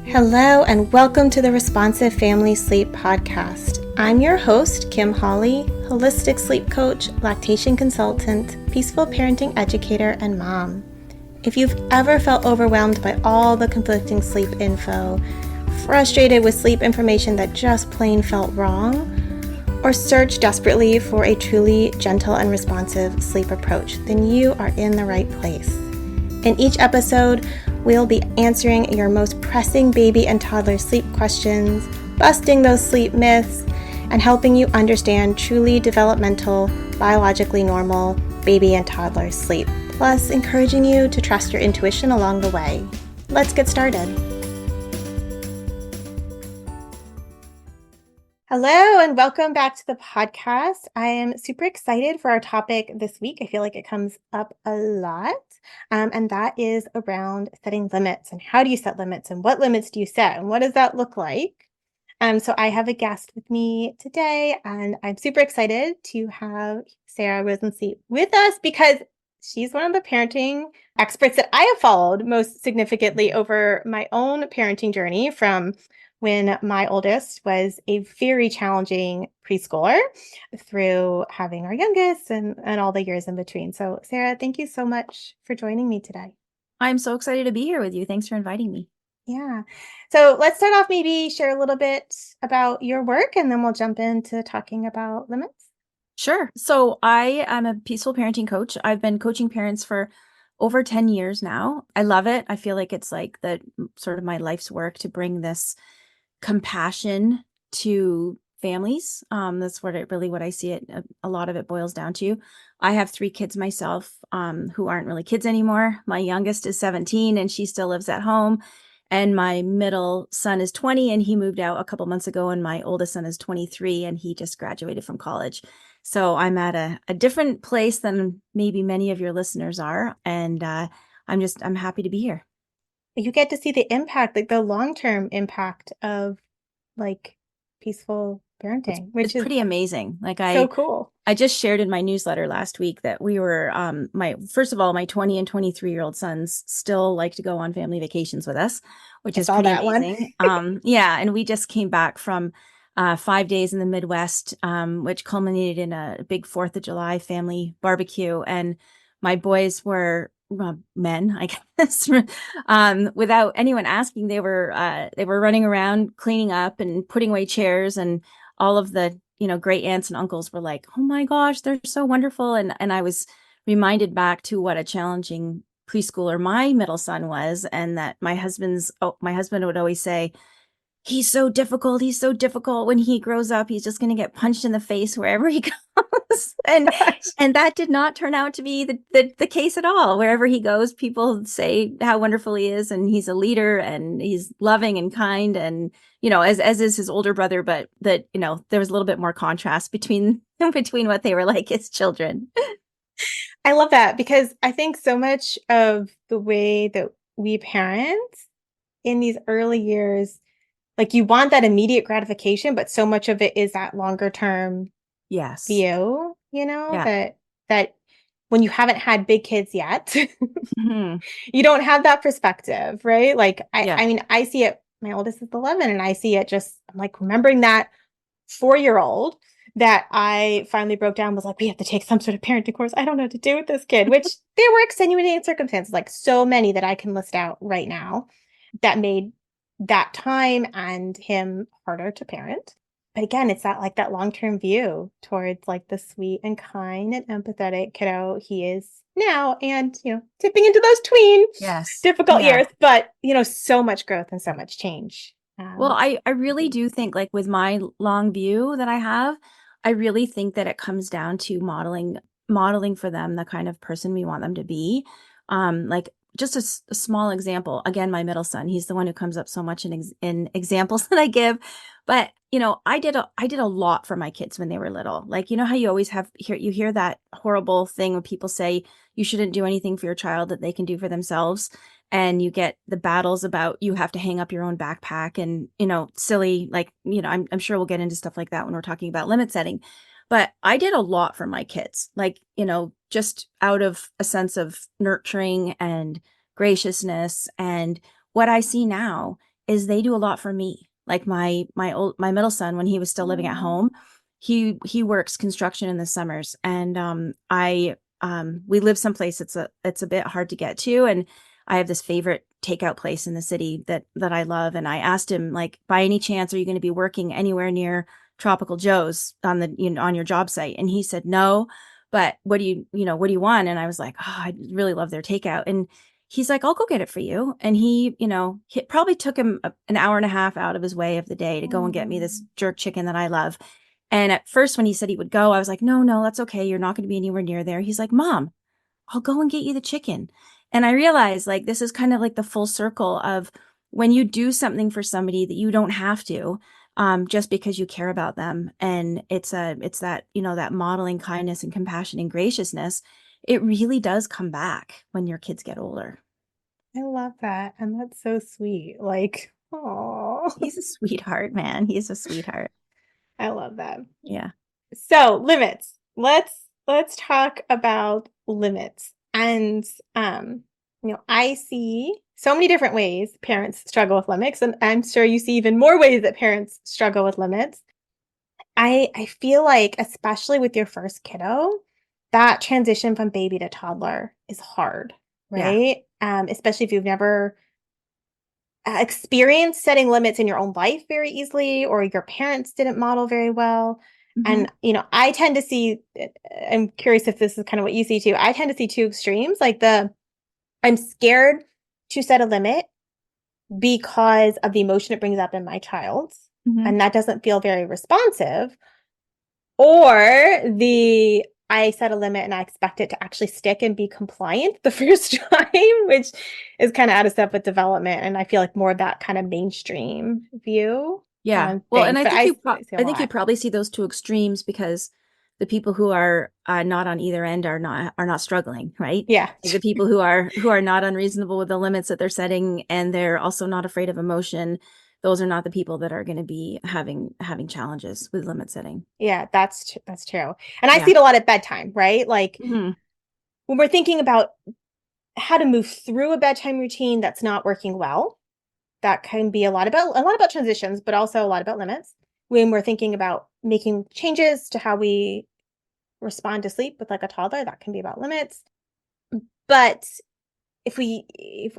Hello, and welcome to the Responsive Family Sleep Podcast. I'm your host, Kim Hawley, holistic sleep coach, lactation consultant, peaceful parenting educator, and mom. If you've ever felt overwhelmed by all the conflicting sleep info, frustrated with sleep information that just plain felt wrong, or searched desperately for a truly gentle and responsive sleep approach, then you are in the right place. In each episode, we'll be answering your most pressing baby and toddler sleep questions, busting those sleep myths, and helping you understand truly developmental, biologically normal baby and toddler sleep, plus encouraging you to trust your intuition along the way. Let's get started. Hello, and welcome back to the podcast. I am super excited for our topic this week. I feel like it comes up a lot. And that is around setting limits and how do you set limits and what limits do you set and what does that look like? So I have a guest with me today and I'm super excited to have Sarah Rosensweet with us because she's one of the parenting experts that I have followed most significantly over my own parenting journey from when my oldest was a very challenging preschooler through having our youngest and all the years in between. So Sarah, thank you so much for joining me today. I'm so excited to be here with you. Thanks for inviting me. Yeah. So let's start off, maybe share a little bit about your work and then we'll jump into talking about limits. Sure. So I am a peaceful parenting coach. I've been coaching parents for over 10 years now. I love it. I feel like it's like the sort of my life's work to bring this compassion to families. That's what I see it. A lot of it boils down to. I have 3 kids myself, who aren't really kids anymore. My youngest is 17 and she still lives at home. And my middle son is 20 and he moved out a couple months ago. And my oldest son is 23 and he just graduated from college. So I'm at a different place than maybe many of your listeners are. And I'm happy to be here. You get to see the impact, like the long-term impact of like peaceful parenting, It's which is pretty amazing. Like so cool. I just shared in my newsletter last week that we were, first of all, my 20 and 23-year-old sons still like to go on family vacations with us, which is pretty amazing. Yeah. And we just came back from 5 days in the Midwest, which culminated in a big 4th of July family barbecue. And my boys were men, I guess, without anyone asking. They were running around cleaning up and putting away chairs, and all of the great aunts and uncles were like, "Oh my gosh, they're so wonderful." And I was reminded back to what a challenging preschooler my middle son was, and that my husband would always say, he's so difficult. He's so difficult. When he grows up, he's just going to get punched in the face wherever he goes. And that did not turn out to be the case at all. Wherever he goes, people say how wonderful he is, and he's a leader, and he's loving and kind, and as is his older brother. But that there was a little bit more contrast between what they were like as children. I love that because I think so much of the way that we parent in these early years, like you want that immediate gratification, but so much of it is that longer term Yes. view, that when you haven't had big kids yet, Mm-hmm. you don't have that perspective, right? Like, I mean, I see it, my oldest is 11 and I see it I'm like remembering that 4-year-old that I finally broke down, was like, we have to take some sort of parenting course. I don't know what to do with this kid, which there were extenuating circumstances, like so many that I can list out right now that made that time and him harder to parent. But again, it's that long-term view towards like the sweet and kind and empathetic kiddo he is now, and tipping into those tween difficult years, but so much growth and so much change. Well, I really do think, like, with my long view that I have, I really think that it comes down to modeling for them the kind of person we want them to be. Like just a small example. Again, my middle son, he's the one who comes up so much in examples that I give. But I did a lot for my kids when they were little. Like, how you always hear that horrible thing when people say you shouldn't do anything for your child that they can do for themselves. And you get the battles about you have to hang up your own backpack and, silly, like, I'm sure we'll get into stuff like that when we're talking about limit setting. But I did a lot for my kids, like, just out of a sense of nurturing and graciousness. And what I see now is they do a lot for me. Like my middle son, when he was still living at home, he works construction in the summers, and we live someplace it's a bit hard to get to, and I have this favorite takeout place in the city that I love. And I asked him, like, by any chance, are you going to be working anywhere near Tropical Joe's on on your job site? And he said, no, but what do you want? And I was like, oh, I really love their takeout. And he's like, I'll go get it for you. And he it probably took him an hour and a half out of his way of the day to go and get me this jerk chicken that I love. And at first, when he said he would go, I was like, no, that's okay. You're not going to be anywhere near there. He's like, Mom, I'll go and get you the chicken. And I realized, like, this is kind of like the full circle of when you do something for somebody that you don't have to, just because you care about them. And it's that, that modeling kindness and compassion and graciousness. It really does come back when your kids get older. I love that. And that's so sweet. Like, oh, he's a sweetheart, man. He's a sweetheart. I love that. Yeah. So limits. Let's talk about limits. And I see so many different ways parents struggle with limits, and I'm sure you see even more ways that parents struggle with limits. I feel like, especially with your first kiddo, that transition from baby to toddler is hard, right? Yeah. Especially if you've never experienced setting limits in your own life very easily, or your parents didn't model very well. Mm-hmm. And, I tend to see, I'm curious if this is kind of what you see too. I tend to see two extremes, like I'm scared to set a limit because of the emotion it brings up in my child. Mm-hmm. And that doesn't feel very responsive. Or I set a limit and I expect it to actually stick and be compliant the first time, which is kind of out of step with development. And I feel like more of that kind of mainstream view. Yeah. Well, and I think you probably see those two extremes because the people who are not on either end are not struggling, right? Yeah. Like the people who are not unreasonable with the limits that they're setting, and they're also not afraid of emotion. Those are not the people that are going to be having challenges with limit setting. Yeah, that's true. And I see it a lot at bedtime, right? Like when we're thinking about how to move through a bedtime routine that's not working well, that can be a lot about transitions, but also a lot about limits. When we're thinking about making changes to how we respond to sleep with like a toddler, that can be about limits. But if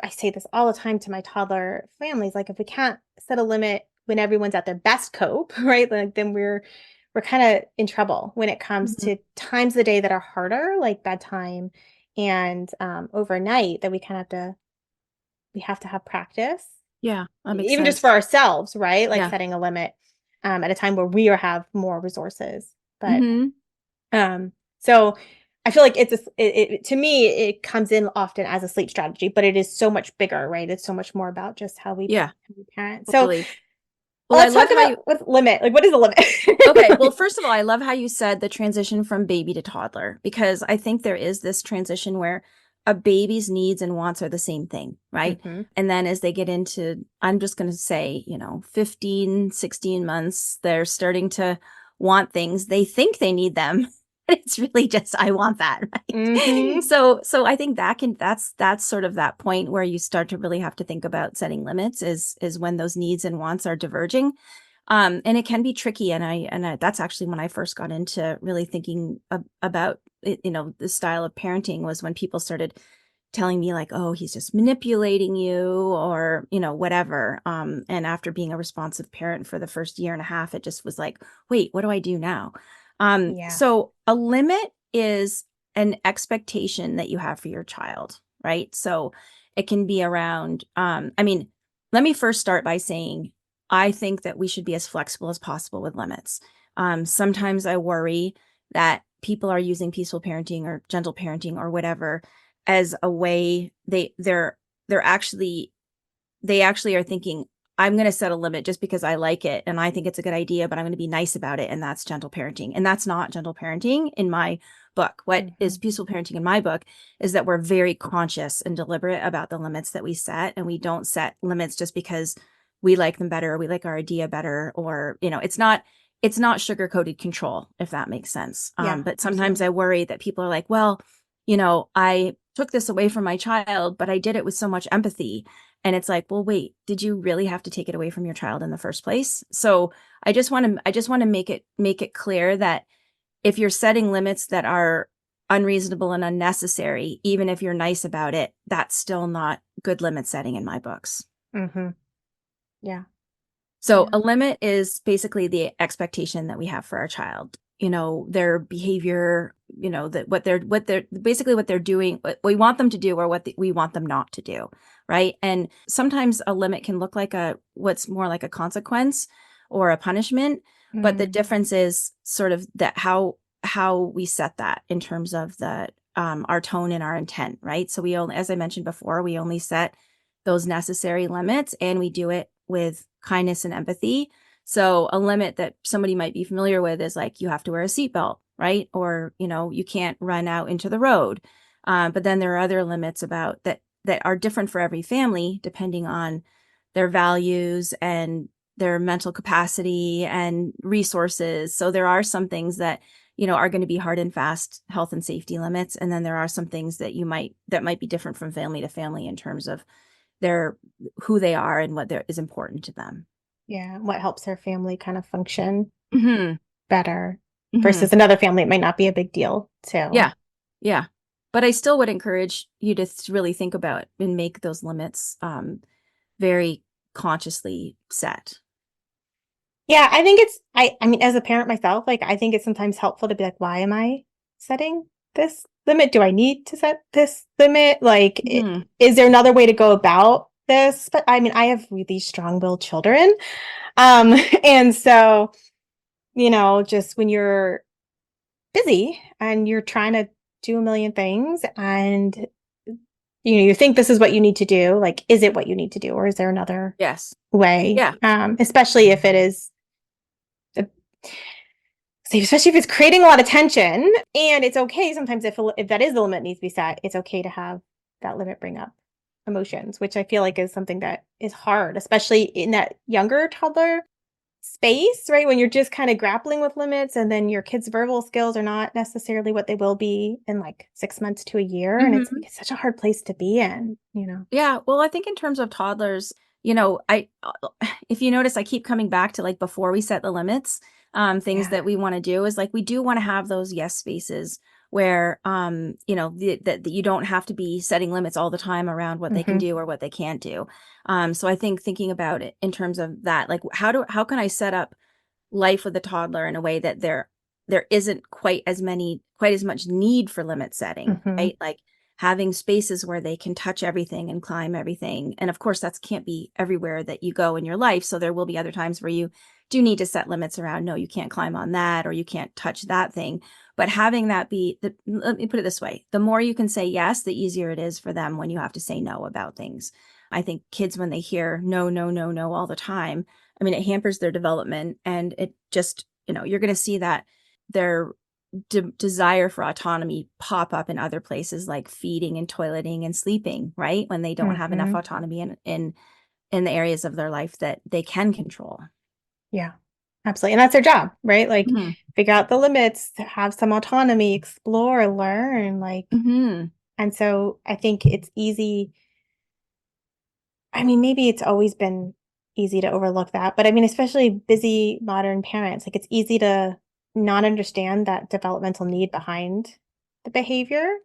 I say this all the time to my toddler families, like if we can't set a limit when everyone's at their best cope, right? Like then we're kind of in trouble when it comes to times of the day that are harder, like bedtime and overnight, that we have to have practice. Yeah, that makes even sense. Just for ourselves, right? Like setting a limit at a time where we have more resources. But so I feel like to me, it comes in often as a sleep strategy, but it is so much bigger, right? It's so much more about just how we parent. Totally. So let's talk about with limit. Like, what is a limit? Okay. Well, first of all, I love how you said the transition from baby to toddler, because I think there is this transition where a baby's needs and wants are the same thing, right? Mm-hmm. And then as they get into, I'm just going to say, 15, 16 months, they're starting to want things. They think they need them. It's really just, I want that, right? Mm-hmm. So I think that's sort of that point where you start to really have to think about setting limits is when those needs and wants are diverging. And it can be tricky. And I that's actually when I first got into really thinking about it, the style of parenting, was when people started telling me like, oh, he's just manipulating you, or, whatever. And after being a responsive parent for the first year and a half, it just was like, wait, what do I do now? So a limit is an expectation that you have for your child, right? So it can be around, let me first start by saying, I think that we should be as flexible as possible with limits. Sometimes I worry that people are using peaceful parenting or gentle parenting or whatever as a way they actually are thinking, I'm going to set a limit just because I like it and I think it's a good idea, but I'm going to be nice about it. And that's gentle parenting. And that's not gentle parenting in my book. What is peaceful parenting in my book is that we're very conscious and deliberate about the limits that we set. And we don't set limits just because we like them better, or we like our idea better, or, it's not sugar-coated control, if that makes sense. But sometimes I worry that people are like, well, took this away from my child, but I did it with so much empathy. And it's like, well, wait, did you really have to take it away from your child in the first place? So I just want to make it clear that if you're setting limits that are unreasonable and unnecessary, even if you're nice about it, that's still not good limit setting in my books. Mm-hmm. Yeah. So a limit is basically the expectation that we have for our child, their behavior, that what they're doing, what we want them to do or we want them not to do. Right. And sometimes a limit can look like what's more like a consequence or a punishment. But the difference is sort of that how we set that in terms of our tone and our intent. Right. So as I mentioned before, we only set those necessary limits, and we do it with kindness and empathy. So a limit that somebody might be familiar with is like, you have to wear a seatbelt, right? Or, you can't run out into the road. But then there are other limits about that are different for every family, depending on their values and their mental capacity and resources. So there are some things that, are going to be hard and fast health and safety limits. And then there are some things that might be different from family to family in terms of who they are and what is important to them. Yeah. What helps their family kind of function better Mm-hmm. versus another family. It might not be a big deal. So yeah. Yeah. But I still would encourage you to really think about and make those limits very consciously set. Yeah, I think I mean, as a parent myself, like, I think it's sometimes helpful to be like, why am I setting this limit? Do I need to set this limit? Like, is there another way to go about this? But I mean, I have really strong-willed children. And so, just when you're busy and you're trying to do a million things and, you think this is what you need to do, like, is it what you need to do? Or is there another way? Yeah. Especially if it is especially if it's creating a lot of tension. And it's okay sometimes if that is the limit needs to be set, it's okay to have that limit bring up emotions, which I feel like is something that is hard, especially in that younger toddler space, right? When you're just kind of grappling with limits, and then your kids' verbal skills are not necessarily what they will be in like 6 months to a year. And it's such a hard place to be in, Yeah. Well, I think in terms of toddlers, if you notice, I keep coming back to like before we set the limits, things that we want to do is like, we do want to have those yes spaces where, that you don't have to be setting limits all the time around what they can do or what they can't do. So I think thinking about it in terms of that, like how can I set up life with a toddler in a way that there isn't quite as much need for limit setting, right? Like having spaces where they can touch everything and climb everything. And of course, that can't be everywhere that you go in your life. So there will be other times where you do need to set limits around, no, you can't climb on that, or you can't touch that thing. But having that let me put it this way, the more you can say yes, the easier it is for them when you have to say no about things. I think kids, when they hear no, no, no, no all the time, I mean, it hampers their development, and it just, you're going to see that their desire for autonomy pop up in other places like feeding and toileting and sleeping, right? When they don't have enough autonomy in the areas of their life that they can control. Yeah, absolutely. And that's their job, right? Like figure out the limits, have some autonomy, explore, learn, like, and so I think it's easy. I mean, maybe it's always been easy to overlook that, but I mean, especially busy modern parents, like, it's easy to not understand that developmental need behind the behavior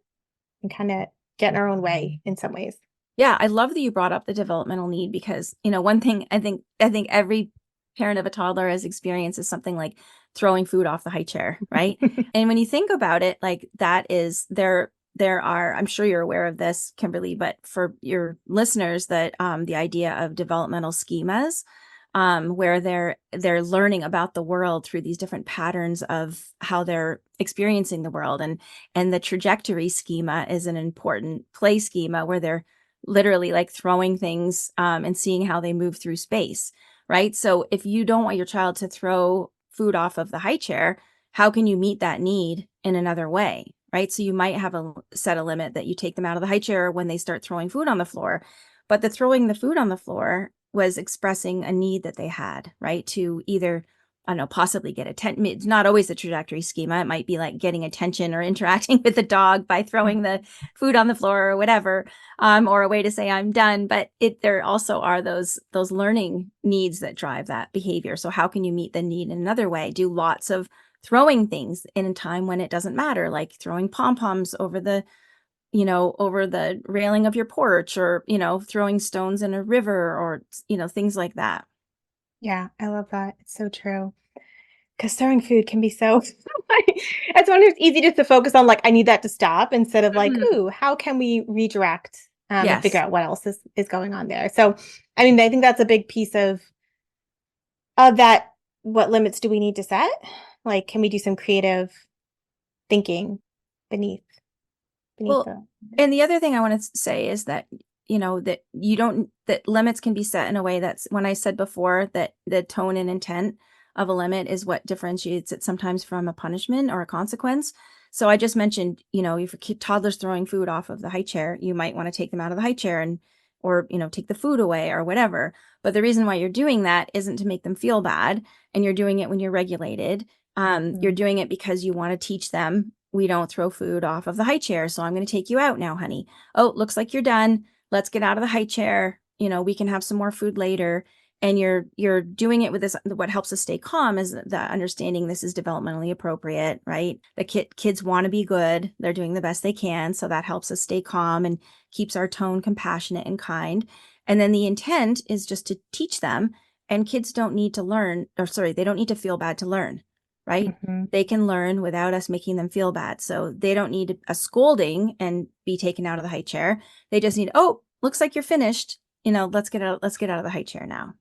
and kind of get in our own way in some ways. Yeah, I love that you brought up the developmental need because, one thing I think every parent of a toddler has experienced is something like throwing food off the high chair, right? And when you think about it, like that is there are, I'm sure you're aware of this, Kimberly, but for your listeners, that the idea of developmental schemas, where they're learning about the world through these different patterns of how they're experiencing the world, and the trajectory schema is an important play schema where they're literally like throwing things and seeing how they move through space, right? So if you don't want your child to throw food off of the high chair, how can you meet that need in another way, right? So you might have set a limit that you take them out of the high chair when they start throwing food on the floor, but the throwing the food on the floor was expressing a need that they had, right? To either I don't know, possibly get attention. It's not always the trajectory schema. It might be like getting attention or interacting with the dog by throwing the food on the floor or whatever, or a way to say I'm done. But there also are those learning needs that drive that behavior. So how can you meet the need in another way? Do lots of throwing things in a time when it doesn't matter, like throwing pom-poms over the railing of your porch, or, throwing stones in a river, or, things like that. Yeah, I love that. It's so true. Because throwing food can be so it's wonder it's easy just to focus on, like, I need that to stop instead of like, Mhm. "Ooh, how can we redirect, and figure Yes. out what else is going on there?" So, I mean, I think that's a big piece of that. What limits do we need to set? Like, can we do some creative thinking beneath beneath Well, the and the other thing I want to say is that, that you don't, that limits can be set in a way that's, when I said before that the tone and intent of a limit is what differentiates it sometimes from a punishment or a consequence. So I just mentioned, if a toddler's throwing food off of the high chair, you might want to take them out of the high chair or, take the food away or whatever. But the reason why you're doing that isn't to make them feel bad. And you're doing it when you're regulated. You're Mhm. doing it because you want to teach them we don't throw food off of the high chair. So I'm going to take you out now, honey. Oh, looks like you're done. Let's get out of the high chair. We can have some more food later. And you're doing it with this. What helps us stay calm is the understanding this is developmentally appropriate, right? The kids want to be good. They're doing the best they can. So that helps us stay calm and keeps our tone compassionate and kind. And then the intent is just to teach them. And kids don't need to learn, or sorry, they don't need to feel bad to learn, right? Mhm. They can learn without us making them feel bad. So they don't need a scolding and be taken out of the high chair. They just need, oh, looks like you're finished. Let's get out of the high chair now.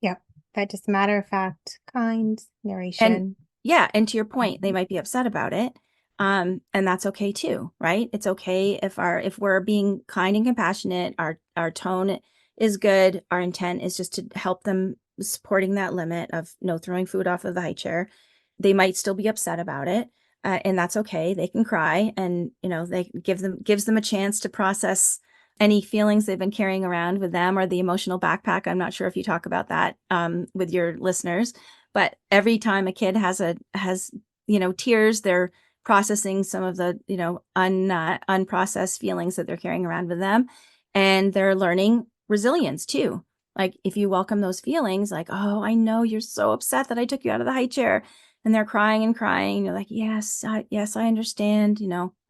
Yep. That just matter of fact, kind And narration. yeah, and to your point, they Mhm. might be upset about it. And that's okay too, right? It's okay if we're being kind and compassionate, our tone is good, our intent is just to help them supporting that limit of no throwing food off of the high chair. They might still be upset about it, and that's okay. They can cry, and they gives them a chance to process any feelings they've been carrying around with them, or the emotional backpack. I'm not sure if you talk about that with your listeners, but every time a kid has tears, they're processing some of the unprocessed feelings that they're carrying around with them, and they're learning resilience too. Like if you welcome those feelings, like, oh, I know you're so upset that I took you out of the high chair, and they're crying and crying, you're like, yes, I understand,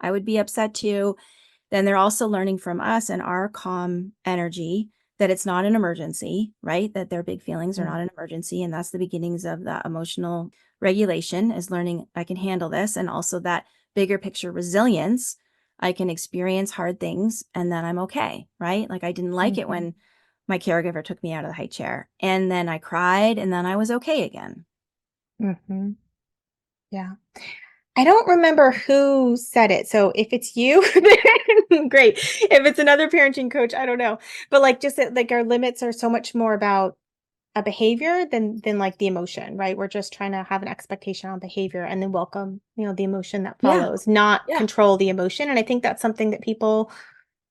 I would be upset too. Then they're also learning from us and our calm energy that it's not an emergency, right? That their big feelings are Mm. not an emergency. And that's the beginnings of the emotional regulation, is learning I can handle this. And also that bigger picture resilience. I can experience hard things and then I'm okay, right? Like I didn't like it Mhm. when my caregiver took me out of the high chair, and then I cried, and then I was okay again. Mhm. Yeah. I don't remember who said it, so if it's you, then great. If it's another parenting coach, I don't know. But, like, just that, like, our limits are so much more about a behavior than, like, the emotion, right? We're just trying to have an expectation on behavior and then welcome, the emotion that Yeah. follows, not Yeah. control the emotion, and I think that's something that people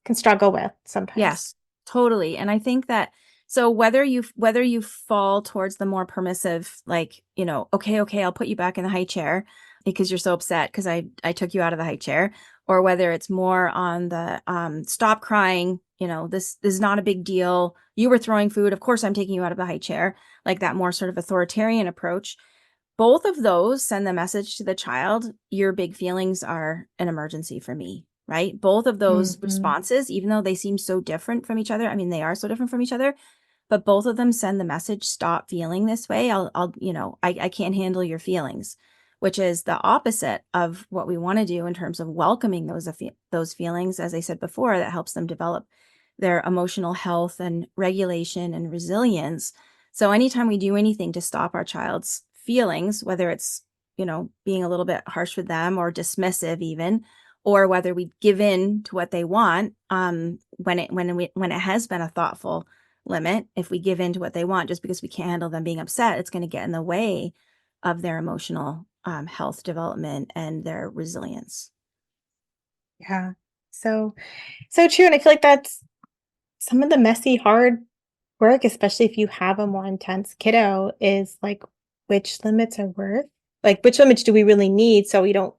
can struggle with sometimes. Yes, totally. And I think that, so whether you fall towards the more permissive, like, okay, I'll put you back in the high chair because you're so upset because I took you out of the high chair, or whether it's more on the stop crying, this is not a big deal. You were throwing food, of course I'm taking you out of the high chair, like that more sort of authoritarian approach. Both of those send the message to the child, your big feelings are an emergency for me, right? Both of those Mhm. responses, even though they seem so different from each other, I mean, they are so different from each other, but both of them send the message, stop feeling this way. I can't handle your feelings, which is the opposite of what we want to do in terms of welcoming those feelings. As I said before, that helps them develop their emotional health and regulation and resilience. So anytime we do anything to stop our child's feelings, whether it's, being a little bit harsh with them or dismissive even, or whether we give in to what they want, when it has been a thoughtful limit, if we give in to what they want just because we can't handle them being upset, it's going to get in the way of their emotional health development and their resilience. Yeah. So so true, and I feel like that's some of the messy, hard work, especially if you have a more intense kiddo, is, like, which limits are worth, like which limits do we really need so we don't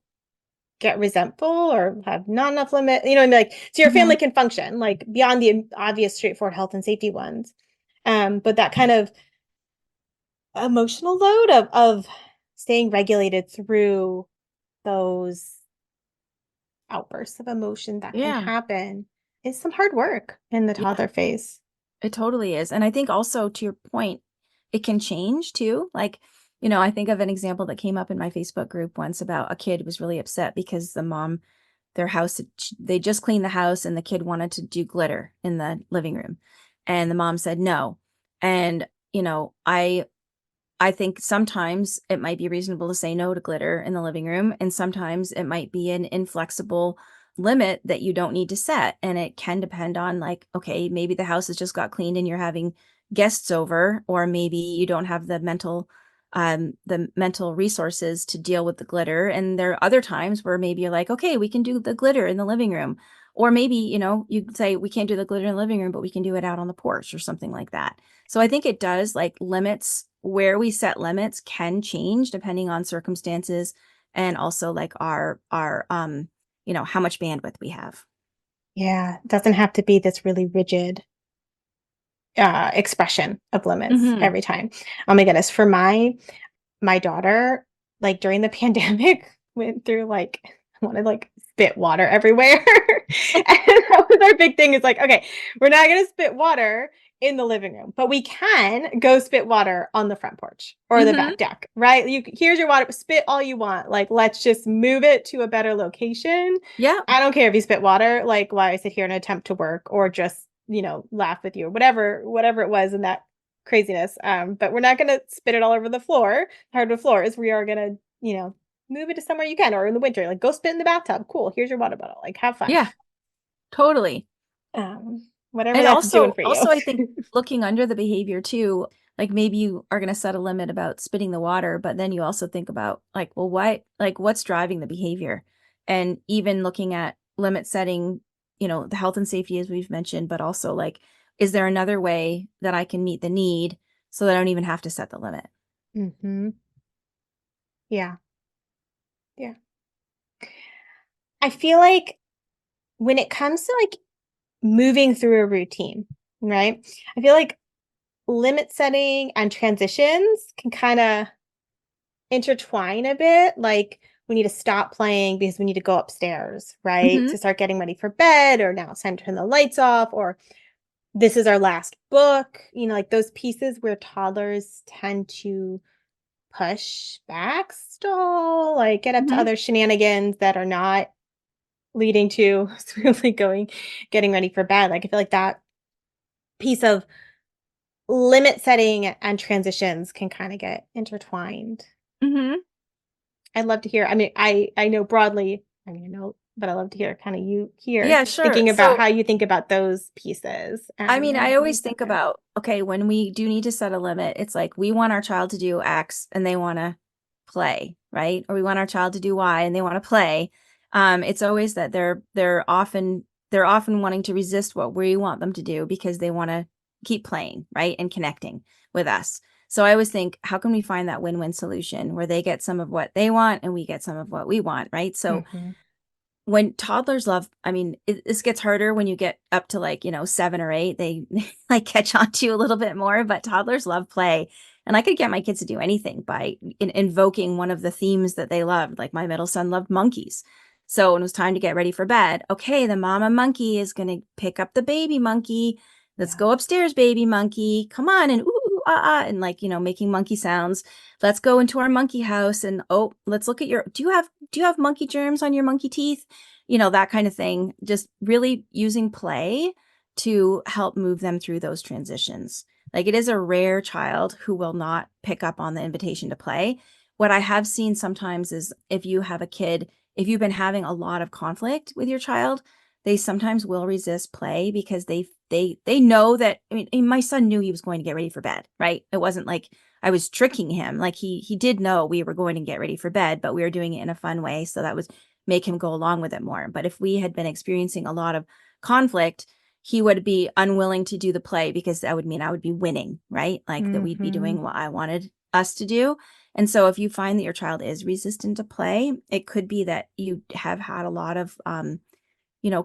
get resentful or have not enough limit, you know, and like, so your family can function like beyond the obvious straightforward health and safety ones. But that kind of emotional load of staying regulated through those outbursts of emotion that can Yeah. happen is some hard work in the Yeah, toddler phase. it totally is. And I think also to your point, it can change too. Like, I think of an example that came up in my Facebook group once about a kid was really upset because the mom, their house, they just cleaned the house and the kid wanted to do glitter in the living room. And the mom said no. And, I think sometimes it might be reasonable to say no to glitter in the living room, and sometimes it might be an inflexible limit that you don't need to set. And it can depend on like, okay, maybe the house has just got cleaned and you're having guests over, or maybe you don't have the mental resources to deal with the glitter. And there are other times where maybe you're like, okay, we can do the glitter in the living room. Or maybe, you say we can't do the glitter in the living room, but we can do it out on the porch or something like that. So I think it does like limits where we set limits can change depending on circumstances and also like our how much bandwidth we have. Yeah, it doesn't have to be this really rigid expression of limits Mm-hmm. every time. Oh my goodness, for my daughter, like during the pandemic, went through like wanted like spit water everywhere. And that was our big thing is like, okay, we're not gonna spit water in the living room, but we can go spit water on the front porch or the Mm-hmm. back deck, right? Here's your water, spit all you want. Like, let's just move it to a better location. Yeah. I don't care if you spit water, like while I sit here and attempt to work or just, laugh with you or whatever it was in that craziness. But we're not gonna spit it all over the floor, hardwood floors. We are gonna, move it to somewhere you can, or in the winter, like go spit in the bathtub. Cool. Here's your water bottle. Like have fun. Yeah, totally. Whatever And that's doing for you. also I think looking under the behavior too, like maybe you are going to set a limit about spitting the water, but then you also think about like, well, why, like what's driving the behavior? And even looking at limit setting, the health and safety, as we've mentioned, but also like, is there another way that I can meet the need so that I don't even have to set the limit? Hmm. Yeah. Yeah. I feel like when it comes to like moving through a routine, right? I feel like limit setting and transitions can kind of intertwine a bit. Like we need to stop playing because we need to go upstairs, right? Mm-hmm. To start getting ready for bed, or now it's time to turn the lights off, or this is our last book. Like those pieces where toddlers tend to push back, stall, like get up to Mm-hmm. other shenanigans that are not leading to smoothly getting ready for bed. Like I feel like that piece of limit setting and transitions can kind of get intertwined. Mm-hmm. I'd love to hear. I mean, I know broadly, I know, but I love to hear kind of you here Yeah, sure. thinking about So how you think about those pieces I and mean, I how you always set think them. about, okay, when we do need to set a limit, it's like we want our child to do X and they want to play, right? Or we want our child to do Y and they want to play. It's always that they're often wanting to resist what we want them to do because they want to keep playing, right? And connecting with us. So I always think, how can we find that win-win solution where they get some of what they want and we get some of what we want, right? So Mm-hmm. when toddlers love, I mean, this gets harder when you get up to like, 7 or 8, they like catch on to you a little bit more, but toddlers love play. And I could get my kids to do anything by invoking one of the themes that they loved. Like my middle son loved monkeys. So when it was time to get ready for bed, okay, the mama monkey is going to pick up the baby monkey. Let's Yeah. go upstairs, baby monkey. Come on. And ooh, ah, and like, making monkey sounds. Let's go into our monkey house and, oh, let's look at do you have monkey germs on your monkey teeth? That kind of thing. Just really using play to help move them through those transitions. Like it is a rare child who will not pick up on the invitation to play. What I have seen sometimes is if you've been having a lot of conflict with your child, they sometimes will resist play because they know that, I mean, my son knew he was going to get ready for bed, right? It wasn't like I was tricking him. Like he did know we were going to get ready for bed, but we were doing it in a fun way. So that was make him go along with it more. But if we had been experiencing a lot of conflict, he would be unwilling to do the play because that would mean I would be winning, right? Like that we'd be Mm-hmm. doing what I wanted us to do. And so if you find that your child is resistant to play, it could be that you have had a lot of,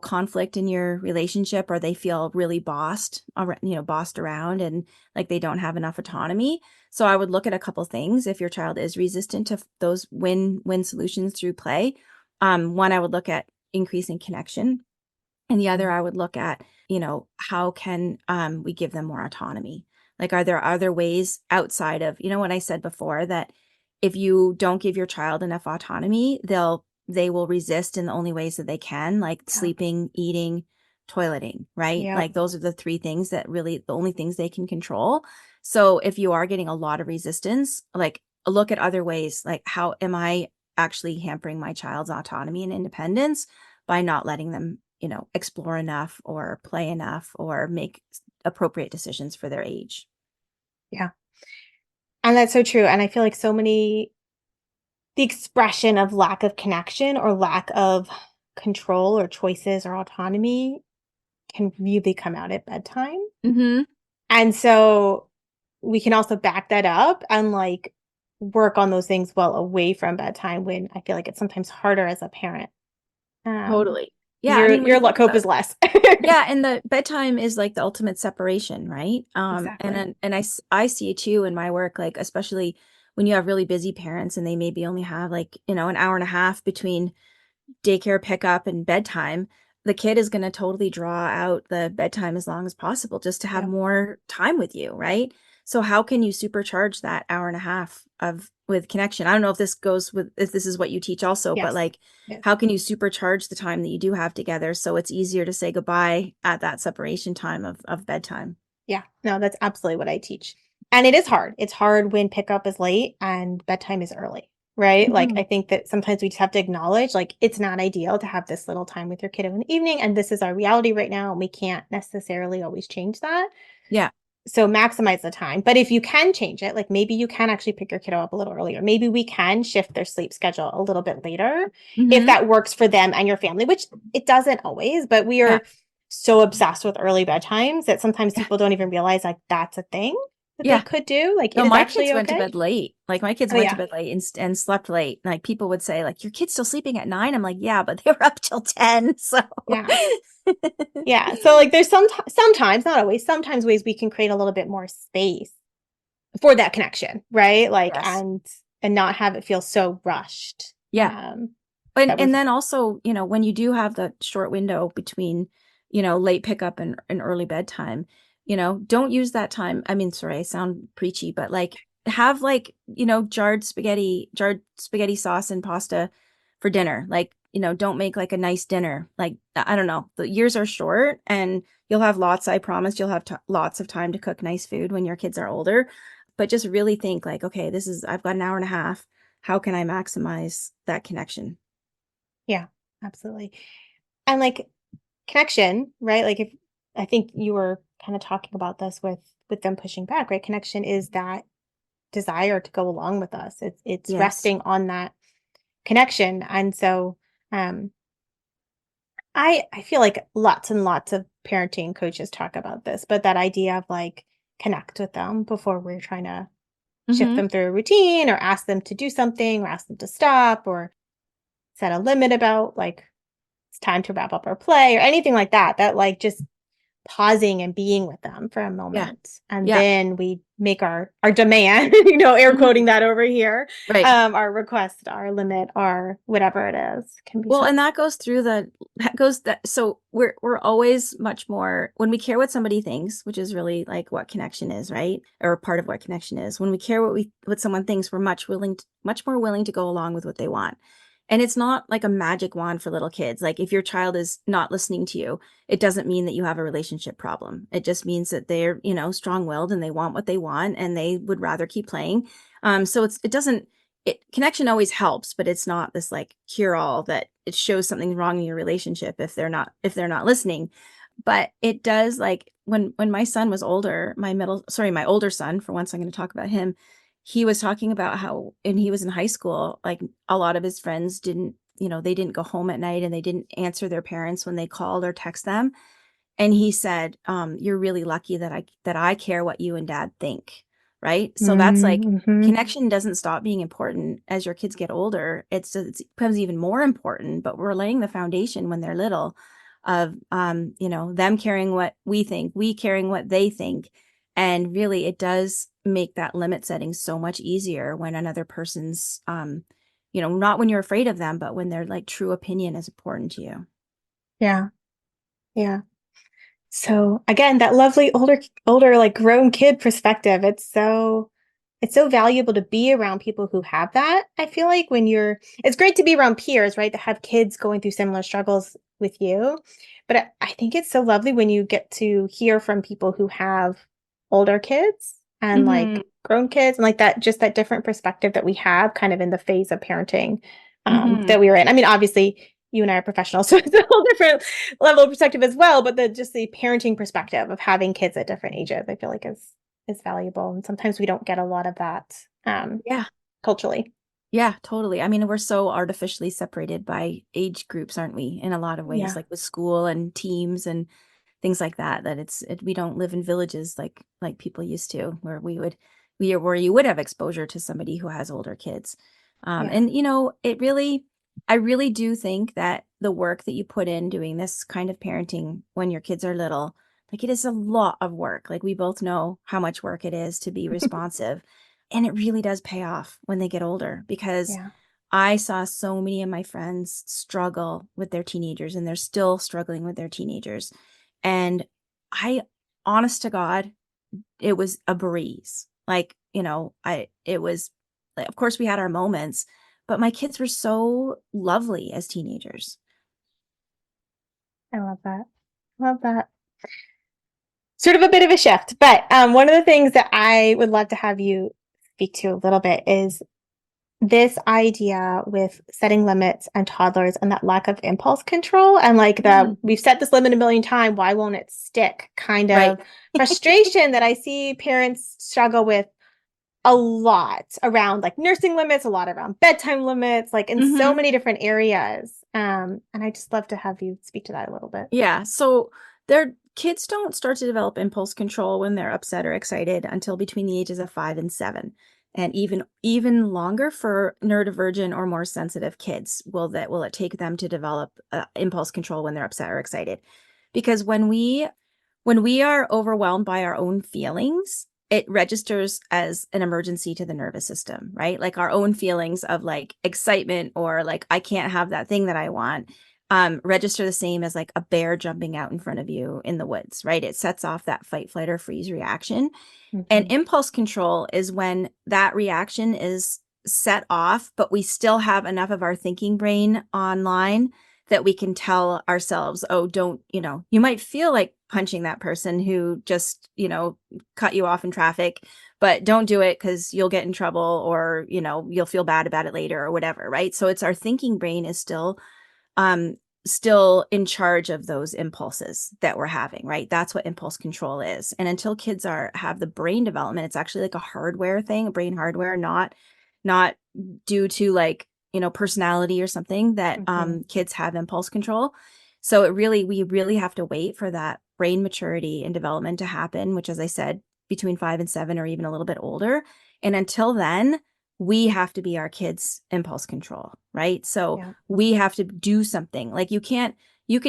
conflict in your relationship, or they feel really bossed around and like they don't have enough autonomy. So I would look at a couple things. If your child is resistant to those win-win solutions through play, one, I would look at increasing connection. And the other, I would look at, how can we give them more autonomy? Like, are there other ways outside of, what I said before, that if you don't give your child enough autonomy, they will resist in the only ways that they can, like sleeping, eating, toileting, right? Yep. Like those are the three things that really the only things they can control. So if you are getting a lot of resistance, like look at other ways, like how am I actually hampering my child's autonomy and independence by not letting them, explore enough or play enough or make appropriate decisions for their age. Yeah. And that's so true. And I feel like the expression of lack of connection or lack of control or choices or autonomy can really come out at bedtime. Mm-hmm. And so we can also back that up and like work on those things well away from bedtime, when I feel like it's sometimes harder as a parent. Totally. Yeah. Your hope is less. Yeah. And the bedtime is like the ultimate separation, right? Exactly. And I see it too in my work, like, especially when you have really busy parents and they maybe only have like, an hour and a half between daycare pickup and bedtime, the kid is going to totally draw out the bedtime as long as possible just to have Yep. more time with you, right? So how can you supercharge that hour and a half with connection? I don't know if this is what you teach also, but Yes. like, Yes. how can you supercharge the time that you do have together so it's easier to say goodbye at that separation time of bedtime? Yeah. No, that's absolutely what I teach. And it is hard. It's hard when pickup is late and bedtime is early, right? Like, Mhm. I think that sometimes we just have to acknowledge, like, it's not ideal to have this little time with your kiddo in the evening, and this is our reality right now, and we can't necessarily always change that. Yeah. So maximize the time. But if you can change it, like maybe you can actually pick your kiddo up a little earlier. Maybe we can shift their sleep schedule a little bit later if Hmm. that works for them and your family, which it doesn't always, but we Yeah. are so obsessed with early bedtimes that sometimes people don't even realize like that's a thing that they Yeah. could do. Like it No, is my kids actually went to okay. bed late. Like my kids Oh went to yeah. bed late and slept late. Like people would say, like, your kid's still sleeping at 9. I'm like, yeah, but they were up till 10. So Yeah. Yeah. So like there's sometimes, not always, sometimes ways we can create a little bit more space for that connection, right? Like yes. and not have it feel so rushed. Yeah. Um And that we then also, when you do have the short window between, late pickup and early bedtime, don't use that time. I mean, sorry, I sound preachy, but like have like, jarred spaghetti sauce and pasta for dinner. Like, don't make like a nice dinner. Like, I don't know. The years are short and you'll have lots, I promise you'll have lots of time to cook nice food when your kids are older. But just really think like, okay, I've got an hour and a half. How can I maximize that connection? Yeah, absolutely. And like connection, right? Like if I think you were kind of talking about this with them pushing back, right? Connection is that desire to go along with us. It's Yes. resting on that connection. And so um I feel like lots and lots of parenting coaches talk about this, but that idea of like connect with them before we're trying to shift Mm-hmm. them through a routine or ask them to do something or ask them to stop or set a limit about like it's time to wrap up our play or anything like that, that like just pausing and being with them for a Yeah. moment. And Yeah. then we make our demand, air Hmm. quoting that over here, Right. our request, our limit, our whatever it is can be Well, so and that goes that so we're always much more when we care what somebody thinks, which is really like what connection is, right? Or part of what connection is. When we care what someone thinks, we're much more willing to go along with what they want. And it's not like a magic wand for little kids. Like if your child is not listening to you, it doesn't mean that you have a relationship problem. It just means that they're, strong-willed and they want what they want and they would rather keep playing. So it doesn't connection always helps, but it's not this like cure all that it shows something wrong in your relationship if they're not listening. But it does, like when my son was older, my older son, for once I'm going to talk about him. He was talking about how, and he was in high school, like a lot of his friends they didn't go home at night and they didn't answer their parents when they called or text them. And he said, you're really lucky that I care what you and dad think. right? So that's like Mm-hmm. connection doesn't stop being important as your kids get older. It becomes even more important, but we're laying the foundation when they're little of, them caring what we think, we caring what they think. And really, it does make that limit setting so much easier when another person's, not when you're afraid of them, but when their like true opinion is important to you. Yeah. Yeah. So again, that lovely older, like grown kid perspective. It's so valuable to be around people who have that. I feel like it's great to be around peers, right? That have kids going through similar struggles with you. But I think it's so lovely when you get to hear from people who have older kids and Mm-hmm. like grown kids and like that, just that different perspective that we have kind of in the phase of parenting, Mm-hmm. that we were in. I mean, obviously you and I are professionals, so it's a whole different level of perspective as well. But the parenting perspective of having kids at different ages, I feel like is valuable. And sometimes we don't get a lot of that Yeah. culturally. Yeah, totally. I mean, we're so artificially separated by age groups, aren't we? In a lot of ways, Yeah. like with school and teams and things like that, we don't live in villages like people used to, where where you would have exposure to somebody who has older kids. Yeah. And I really do think that the work that you put in doing this kind of parenting when your kids are little, like it is a lot of work. Like we both know how much work it is to be responsive. And it really does pay off when they get older, because Yeah. I saw so many of my friends struggle with their teenagers, and they're still struggling with their teenagers. And I, honest to God, it was a breeze. Like, it was, like, of course we had our moments, but my kids were so lovely as teenagers. I love that. Love that. Sort of a bit of a shift, but one of the things that I would love to have you speak to a little bit is this idea with setting limits and toddlers and that lack of impulse control and like Mhm. we've set this limit a million times, why won't it stick kind Right. of frustration that I see parents struggle with a lot around like nursing limits, a lot around bedtime limits, like in so Hmm. many different areas. And I just love to have you speak to that a little bit. Yeah. So their kids don't start to develop impulse control when they're upset or excited until between the ages of 5 and 7. And even longer for neurodivergent or more sensitive kids will it take them to develop impulse control when they're upset or excited. Because when we are overwhelmed by our own feelings, it registers as an emergency to the nervous system, right? Like our own feelings of like excitement or like I can't have that thing that I want, register the same as like a bear jumping out in front of you in the woods, right? It sets off that fight, flight, or freeze reaction. And Mm-hmm. impulse control is when that reaction is set off, but we still have enough of our thinking brain online that we can tell ourselves, oh, don't, you might feel like punching that person who just, cut you off in traffic, but don't do it because you'll get in trouble, or, you'll feel bad about it later or whatever, right? So it's our thinking brain is um, still in charge of those impulses that we're having, right? That's what impulse control is. And until kids have the brain development, it's actually like a hardware thing, brain hardware, not due to like, personality or something that Mm-hmm. kids have impulse control. So we really have to wait for that brain maturity and development to happen, which, as I said, between 5 and 7 or even a little bit older. And until then, we have to be our kids' impulse control, right? So Yeah. we have to do something. Like you can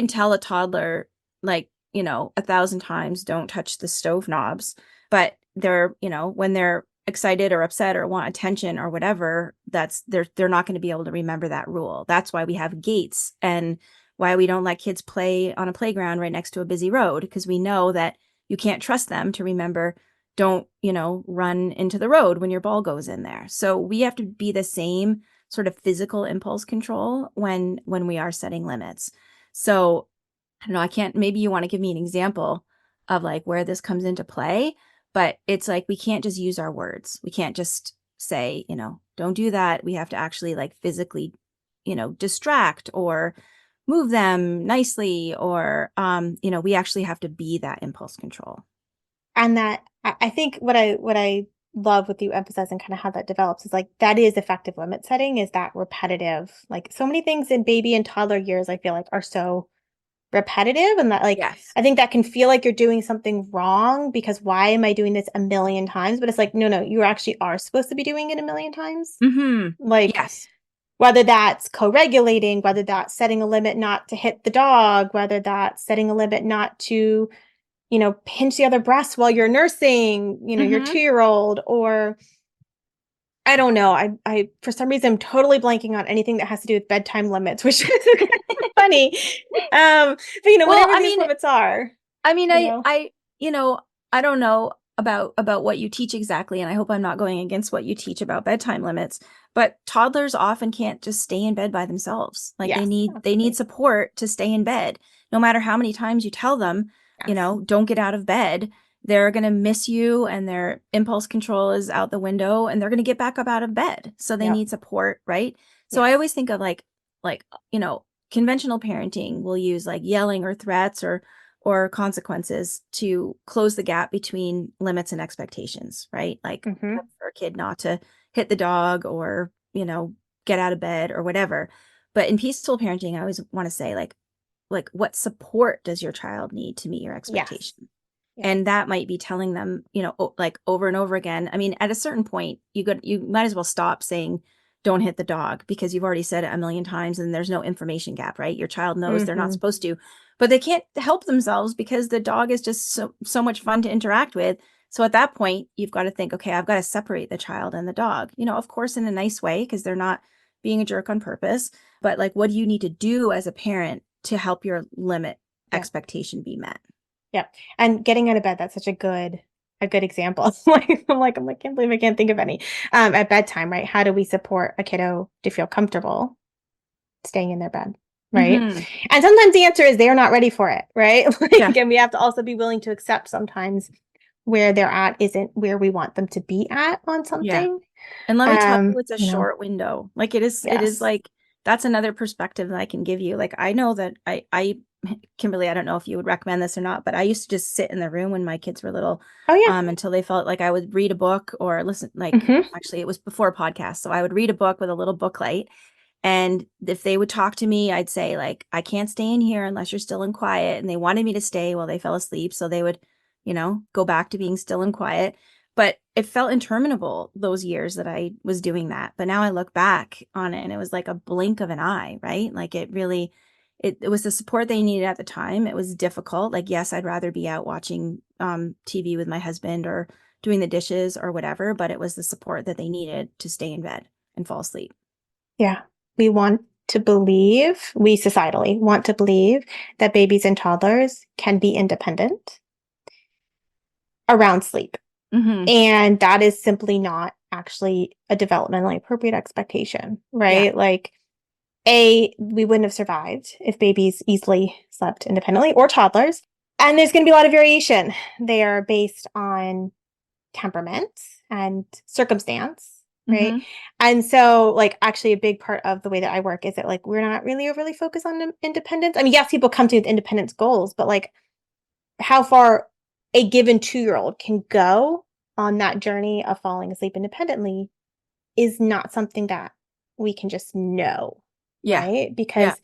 tell a toddler, like, 1,000 times, don't touch the stove knobs, but when they're excited or upset or want attention or whatever, they're not going to be able to remember that rule. That's why we have gates, and why we don't let kids play on a playground right next to a busy road, because we know that you can't trust them to remember, don't, run into the road when your ball goes in there. So we have to be the same sort of physical impulse control when we are setting limits. So I don't know, I can't, maybe you want to give me an example of like where this comes into play, but it's like we can't just use our words. We can't just say, don't do that. We have to actually like physically, distract or move them nicely, or we actually have to be that impulse control. And that I think what I love with you emphasizing kind of how that develops is like that is effective limit setting, is that repetitive. Like so many things in baby and toddler years, I feel like are so repetitive, and that like Yes. I think that can feel like you're doing something wrong because why am I doing this a million times? But it's like, no, you actually are supposed to be doing it a million times. Like Yes. whether that's co-regulating, whether that's setting a limit not to hit the dog, whether that's setting a limit not to, pinch the other breast while you're nursing, your 2-year-old, or I don't know. I for some reason I'm totally blanking on anything that has to do with bedtime limits, which is funny. But Well, whatever these limits are, I mean, you know. I don't know about what you teach exactly, and I hope I'm not going against what you teach about bedtime limits, but toddlers often can't just stay in bed by themselves. Like Yes, they need absolutely. support to stay in bed. No matter how many times you tell them, Yes. don't get out of bed, they're going to miss you and their impulse control is out the window and they're going to get back up out of bed. So they Yep. need support, right? So I Yes. always think of like, conventional parenting will use like yelling or threats or consequences to close the gap between limits and expectations, right? Like for a kid not to hit the dog or, get out of bed or whatever. But in peaceful parenting, I always want to say like what support does your child need to meet your Yes. expectation? Yes. And that might be telling them, like over and over again. I mean, at a certain point, you might as well stop saying, don't hit the dog, because you've already said it a million times and there's no information gap, right? Your child knows they're not supposed to, but they can't help themselves because the dog is just so much fun to interact with. So at that point, you've got to think, okay, I've got to separate the child and the dog, of course, in a nice way, because they're not being a jerk on purpose. But like, what do you need to do as a parent to help your limit expectation be met? Yep. And getting out of bed, that's such a good example. I'm like, can't believe I can't think of any. At bedtime, right? How do we support a kiddo to feel comfortable staying in their bed? Right. And sometimes the answer is they're not ready for it, right? And we have to also be willing to accept sometimes where they're at isn't where we want them to be at on something. And let me tell you, it's a short window. Like it is Yes. like, that's another perspective that I can give you. Like, I know that Kimberly, I don't know if you would recommend this or not, but I used to just sit in the room when my kids were little, Oh yeah. until they felt like I would read a book or listen, actually it was before a podcast. So I would read a book with a little book light. And if they would talk to me, I'd say like, I can't stay in here unless you're still and quiet. And they wanted me to stay while they fell asleep. So they would, go back to being still and quiet. But it felt interminable those years that I was doing that. But now I look back on it and it was like a blink of an eye, right? Like it really, it was the support they needed at the time. It was difficult. Like, yes, I'd rather be out watching TV with my husband or doing the dishes or whatever, but it was the support that they needed to stay in bed and fall asleep. Yeah. We societally want to believe that babies and toddlers can be independent around sleep. And that is simply not actually a developmentally appropriate expectation, right? Yeah. Like, we wouldn't have survived if babies easily slept independently, or toddlers. And there's going to be a lot of variation. They are based on temperament and circumstance, right? And so, like, actually a big part of the way that I work is that, like, we're not really overly focused on independence. I mean, yes, people come to independence goals, but, like, how far a given 2-year-old can go on that journey of falling asleep independently is not something that we can just know, right? Because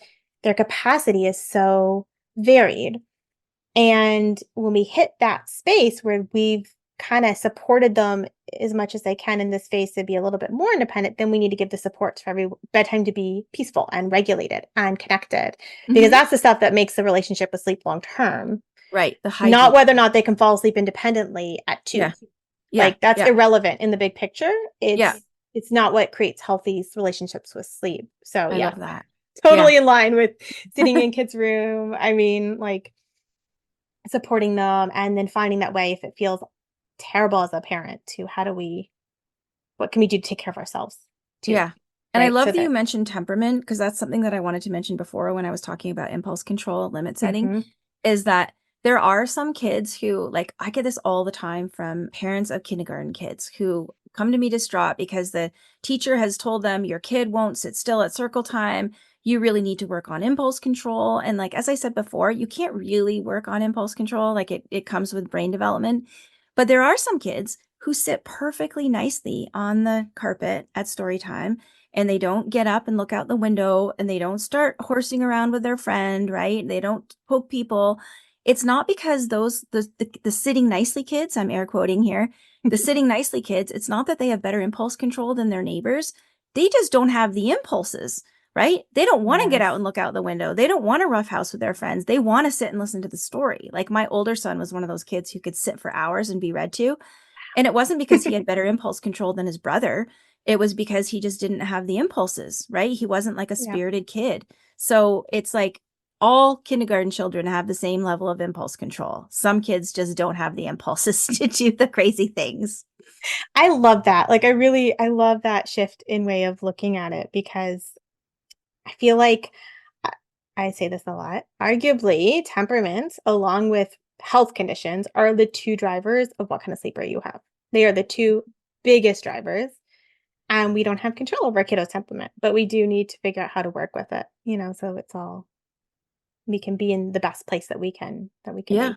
their capacity is so varied. And when we hit that space where we've kind of supported them as much as they can in this phase to be a little bit more independent, then we need to give the support for every bedtime to be peaceful and regulated and connected, because that's the stuff that makes the relationship with sleep long term. Right. Not whether or not they can fall asleep independently at 2. Like, that's irrelevant in the big picture. It's not what creates healthy relationships with sleep. So I love that. Totally in line with sitting in kids' room. I mean, like, supporting them and then finding that way if it feels terrible as a parent to what can we do to take care of ourselves too? Yeah. And I love that you mentioned temperament, because that's something that I wanted to mention before when I was talking about impulse control, limit setting, is that there are some kids who, like, I get this all the time from parents of kindergarten kids who come to me distraught because the teacher has told them your kid won't sit still at circle time. You really need to work on impulse control. And like, as I said before, you can't really work on impulse control. Like it comes with brain development. But there are some kids who sit perfectly nicely on the carpet at story time and they don't get up and look out the window and they don't start horsing around with their friend, right? They don't poke people. It's not because the sitting nicely kids, I'm air quoting here, the sitting nicely kids, it's not that they have better impulse control than their neighbors. They just don't have the impulses, right? They don't want to get out and look out the window. They don't want to roughhouse with their friends. They want to sit and listen to the story. Like my older son was one of those kids who could sit for hours and be read to. And it wasn't because he had better impulse control than his brother. It was because he just didn't have the impulses, right? He wasn't like a spirited kid. So it's like all kindergarten children have the same level of impulse control. Some kids just don't have the impulses to do the crazy things. I love that. Like I love that shift in way of looking at it, because I feel like I say this a lot. Arguably, temperaments along with health conditions are the two drivers of what kind of sleeper you have. They are the two biggest drivers. And we don't have control over a kiddo's temperament, but we do need to figure out how to work with it, so it's all, we can be in the best place that we can Yeah.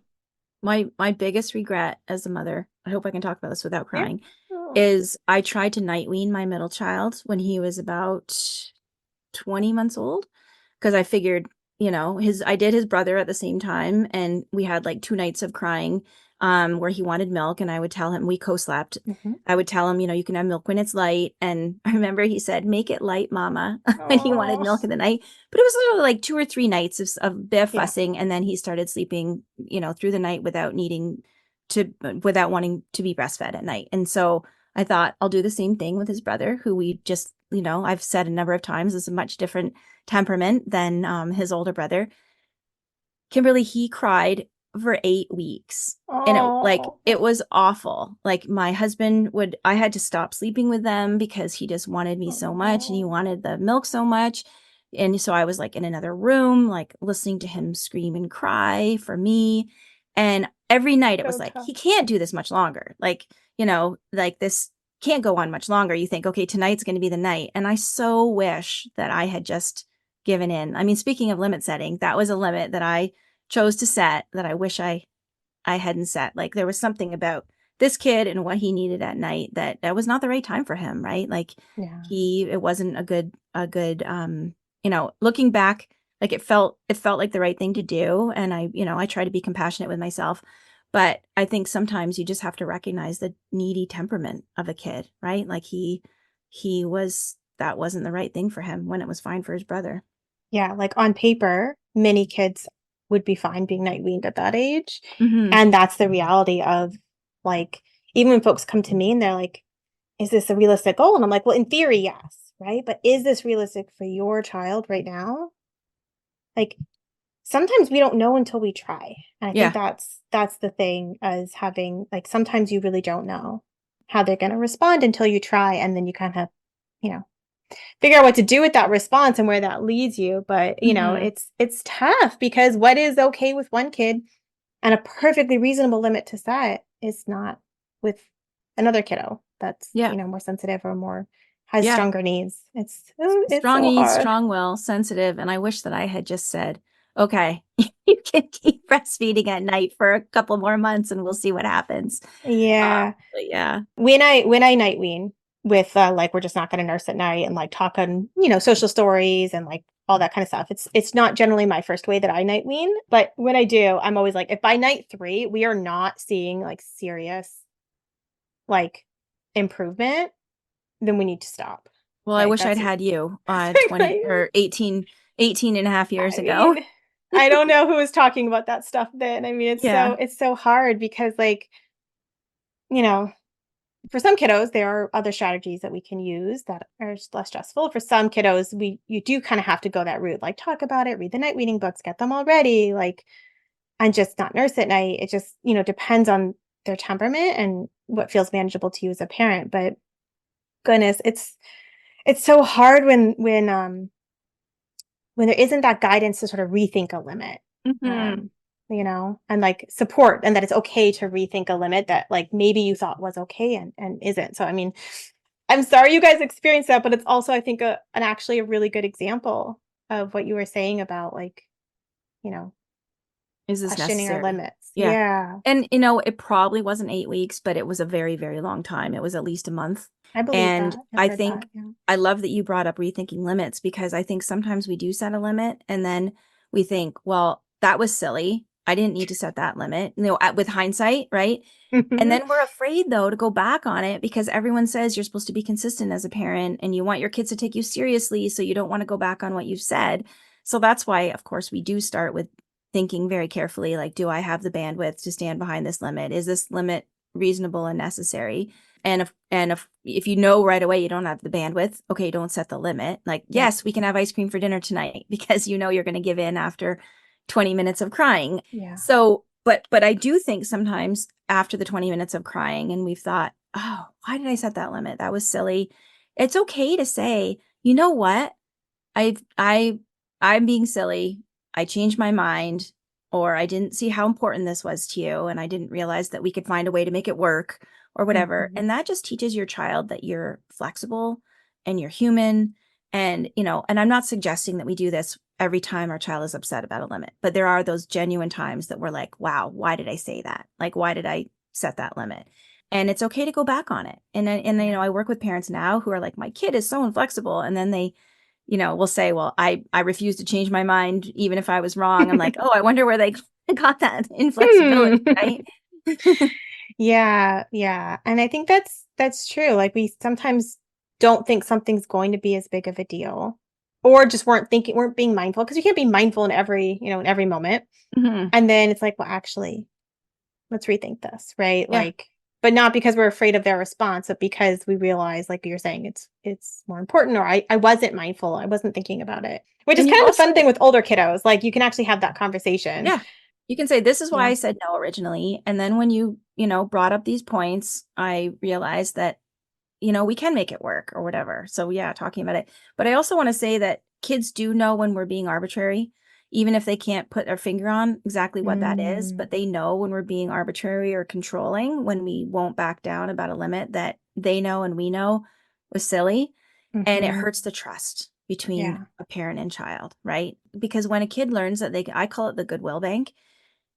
be. My biggest regret as a mother, I hope I can talk about this without Yeah. crying, Oh. is I tried to night wean my middle child when he was about 20 months old, because I figured, I did his brother at the same time, and we had like 2 nights of crying where he wanted milk, and I would tell him, we co-slept. Mm-hmm. I would tell him, you can have milk when it's light. And I remember he said, make it light, mama, when he wanted milk in the night. But it was literally like 2 or 3 nights of bit of fussing. And then he started sleeping, through the night without wanting to be breastfed at night. And so I thought I'll do the same thing with his brother, who we just, I've said a number of times is a much different temperament than his older brother. Kimberly, he cried for 8 weeks. And it was awful. Like my husband I had to stop sleeping with them because he just wanted me so much and he wanted the milk so much. And so I was like in another room, like listening to him scream and cry for me. And every night it was like, he can't do this much longer. Like, like this can't go on much longer. You think, okay, tonight's going to be the night. And I so wish that I had just given in. I mean, speaking of limit setting, that was a limit that I chose to set that I wish I hadn't set. Like there was something about this kid and what he needed at night that was not the right time for him, right? Like it wasn't a good looking back, like it felt like the right thing to do. And I try to be compassionate with myself, but I think sometimes you just have to recognize the needy temperament of a kid, right? Like that wasn't the right thing for him when it was fine for his brother. Yeah, like on paper, many kids would be fine being night weaned at that age. Mm-hmm. And that's the reality of, like, even when folks come to me and they're like, is this a realistic goal? And I'm like, well, in theory, yes, right? But is this realistic for your child right now? Like, sometimes we don't know until we try. And I think that's the thing, as having, like, sometimes you really don't know how they're going to respond until you try. And then you kind of, figure out what to do with that response and where that leads you. But, it's tough, because what is okay with one kid and a perfectly reasonable limit to set is not with another kiddo that's, more sensitive or more has stronger needs. It's strong so needs, hard. strong will, sensitive. And I wish that I had just said, okay, you can keep breastfeeding at night for a couple more months and we'll see what happens. Yeah. Yeah. When I night wean with like, we're just not going to nurse at night and like talk on, social stories and like all that kind of stuff. It's not generally my first way that I night wean, but when I do, I'm always like, if by night 3 we are not seeing like serious like improvement, then we need to stop. Well, Like, I wish I'd had you 20 or 18 and a half years ago. I don't know who was talking about that stuff then. I mean, it's so hard because, like, for some kiddos, there are other strategies that we can use that are less stressful. For some kiddos, you do kind of have to go that route, like talk about it, read the night reading books, get them all ready, like, and just not nurse at night. It just, depends on their temperament and what feels manageable to you as a parent. But goodness, it's so hard when there isn't that guidance to sort of rethink a limit. Mm-hmm. And like support, and that it's okay to rethink a limit that like maybe you thought was okay and isn't. So, I mean, I'm sorry you guys experienced that, but it's also, I think, an actually a really good example of what you were saying about, like, Is this questioning our necessary? limits. Yeah. Yeah. And, you know, it probably wasn't 8 weeks, but it was a very, very long time. It was at least a month. I believe And that. I've I heard that. think Yeah. I love that you brought up rethinking limits, because I think sometimes we do set a limit and then we think, well, that was silly. I didn't need to set that limit, you know, with hindsight, right? And then we're afraid, though, to go back on it because everyone says you're supposed to be consistent as a parent and you want your kids to take you seriously. So you don't want to go back on what you've said. So that's why, of course, we do start with thinking very carefully, like, do I have the bandwidth to stand behind this limit? Is this limit reasonable and necessary? And if you know right away you don't have the bandwidth, okay, don't set the limit. Like, Yeah. yes, we can have ice cream for dinner tonight because you know you're going to give in after 20 minutes of crying. Yeah. So, but I do think sometimes after the 20 minutes of crying and we've thought, oh, why did I set that limit? That was silly. It's okay to say, you know what? I'm being silly. I changed my mind, or I didn't see how important this was to you, and I didn't realize that we could find a way to make it work or whatever. Mm-hmm. And that just teaches your child that you're flexible and you're human. And, you know, and I'm not suggesting that we do this every time our child is upset about a limit, but there are those genuine times that we're like, wow, why did I say that? Like, why did I set that limit? And it's okay to go back on it. And you know, I work with parents now who are like, my kid is so inflexible. And then they, you know, will say, well, I refuse to change my mind, even if I was wrong. I'm like, oh, I wonder where they got that inflexibility, right? Yeah, yeah. And I think that's true. Like we sometimes don't think something's going to be as big of a deal or just weren't being mindful because you can't be mindful in in every moment. Mm-hmm. And then it's like, well, actually, let's rethink this, right? Yeah. Like, but not because we're afraid of their response, but because we realize, like you're saying, it's more important, or I wasn't mindful, I wasn't thinking about it. Which is And you've kind of the also, fun thing with older kiddos. Like you can actually have that conversation. yeah, you can say, this is why Yeah. I said no originally. And then when you know, brought up these points, I realized that, you know, we can make it work or whatever. So yeah, talking about it. But I also want to say that kids do know when we're being arbitrary, even if they can't put their finger on exactly what that is, Mm, but they know when we're being arbitrary or controlling, when we won't back down about a limit that they know and we know was silly. And it mhm. hurts the trust between Yeah. a parent and child, right? Because when a kid learns that I call it the goodwill bank.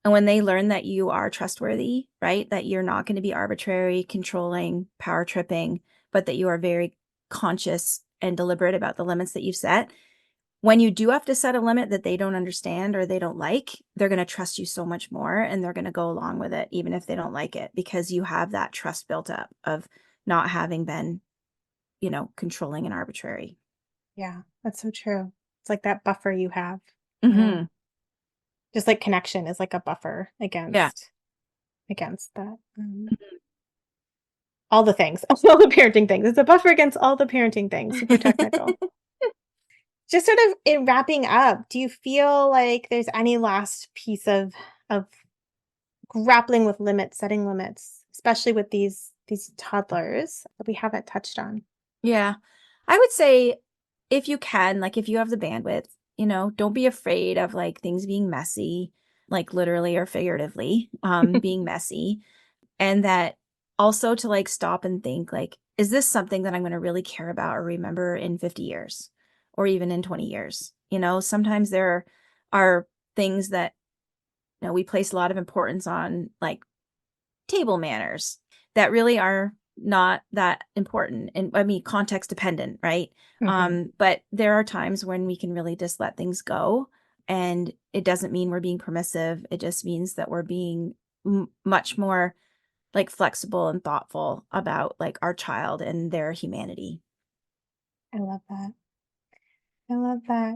And when they learn that you are trustworthy, right? That you're not going to be arbitrary, controlling, power tripping, but that you are very conscious and deliberate about the limits that you've set. When you do have to set a limit that they don't understand or they don't like, they're going to trust you so much more and they're going to go along with it, even if they don't like it, because you have that trust built up of not having been, you know, controlling and arbitrary. Yeah. That's so true. It's like that buffer you have, you know. Mm-hmm. Just like connection is like a buffer Yeah. against that. All the things, all the parenting things. It's a buffer against all the parenting things. Super technical. Just sort of in wrapping up, do you feel like there's any last piece of grappling with limits, setting limits, especially with these toddlers that we haven't touched on? Yeah. I would say if you can, like if you have the bandwidth, you know, don't be afraid of like things being messy, like literally or figuratively, being messy. And that also to like stop and think like, is this something that I'm going to really care about or remember in 50 years or even in 20 years? You know, sometimes there are things that, you know, we place a lot of importance on, like table manners, that really are not that important. And I mean, context dependent, right? Mhm. But there are times when we can really just let things go. And it doesn't mean we're being permissive. It just means that we're being much more like flexible and thoughtful about like our child and their humanity. I love that. I love that.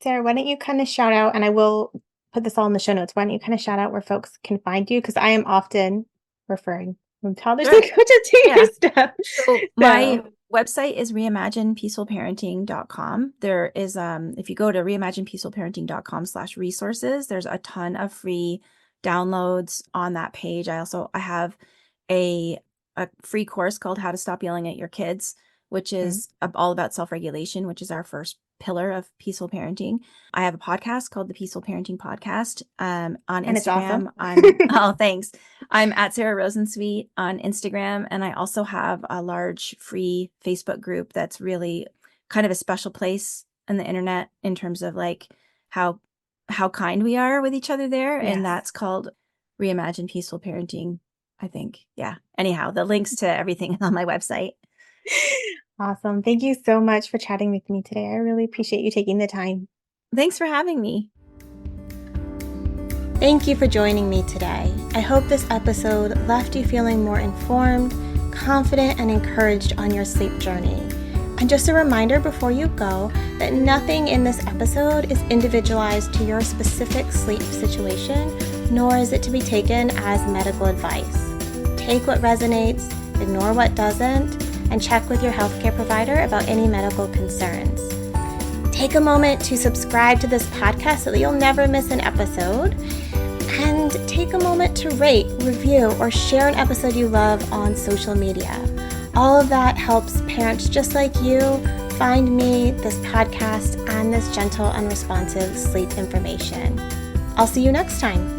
Sarah, why don't you kind of shout out, and I will put this all in the show notes. Why don't you kind of shout out where folks can find you? Because I am often referring from toddlers Sure. to coaches to your Yeah. stuff. So my So, website is reimaginepeacefulparenting.com. There is, if you go to reimaginepeacefulparenting.com/resources, there's a ton of free downloads on that page. I have a, a free course called How to Stop Yelling at Your Kids, which mm, is all about self-regulation, which is our first pillar of peaceful parenting. I have a podcast called the Peaceful Parenting Podcast. On and it's awesome. Instagram, I'm, oh, thanks. I'm at Sarah Rosensweet on Instagram. And I also have a large free Facebook group that's really kind of a special place on the internet in terms of like how how kind we are with each other there. Yes. And that's called Reimagine Peaceful Parenting, I think. Yeah. Anyhow, the links to everything is on my website. Awesome. Thank you so much for chatting with me today. I really appreciate you taking the time. Thanks for having me. Thank you for joining me today. I hope this episode left you feeling more informed, confident, and encouraged on your sleep journey. And just a reminder before you go that nothing in this episode is individualized to your specific sleep situation, nor is it to be taken as medical advice. Take what resonates, ignore what doesn't, and check with your healthcare provider about any medical concerns. Take a moment to subscribe to this podcast so that you'll never miss an episode. And take a moment to rate, review, or share an episode you love on social media. All of that helps parents just like you find me, this podcast, and this gentle and responsive sleep information. I'll see you next time.